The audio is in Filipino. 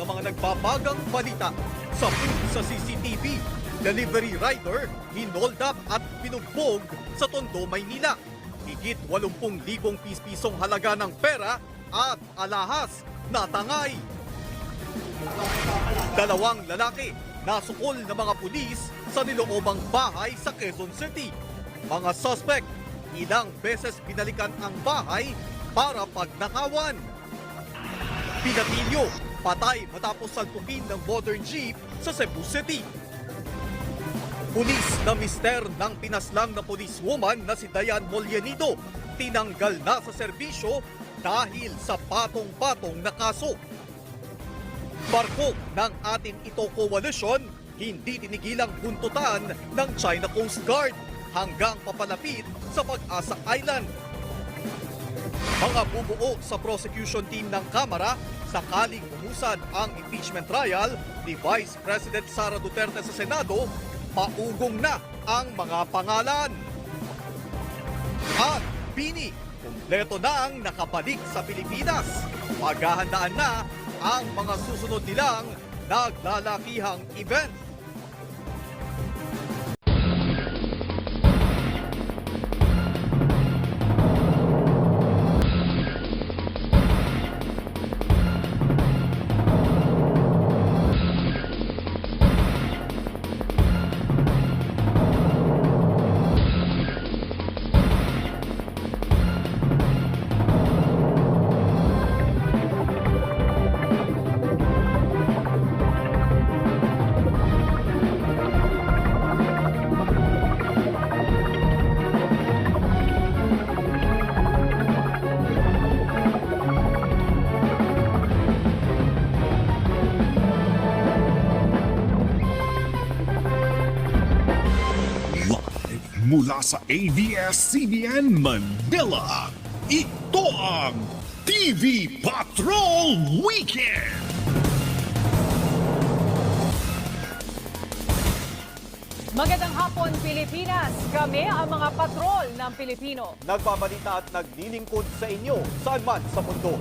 mga nagbabagang balita. Sa CCTV, delivery rider, hinold up at pinugbog sa Tondo, Maynila. Higit 80,000 pisong halaga ng pera at alahas natangay. Dalawang lalaki nasukol ng mga pulis sa niloobang bahay sa Quezon City. Mga suspect, ilang beses binalikan ang bahay para pagnakawan. Pinatilyo, patay matapos salpukin ng modern jeep sa Cebu City. Pulis na mister ng pinaslang na policewoman na si Diane Mollenido tinanggal na sa serbisyo dahil sa patong-patong na kaso. Barko ng atin ito coalition hindi tinigilang buntutan ng China Coast Guard hanggang papalapit sa Pag-asa Island. Mga bubuo sa prosecution team ng Kamara sakaling umusad ang impeachment trial ni Vice President Sara Duterte sa Senado, paugong na ang mga pangalan. At Bini, kumpleto na ang nakabalik sa Pilipinas. Maghahandaan na ang mga susunod nilang naglalakihang event. Mula sa ABS-CBN Manila, ito ang TV Patrol Weekend! Magandang hapon, Pilipinas! Kami ang mga patrol ng Pilipino. Nagbabalita at nagniningkod sa inyo saan man sa mundo.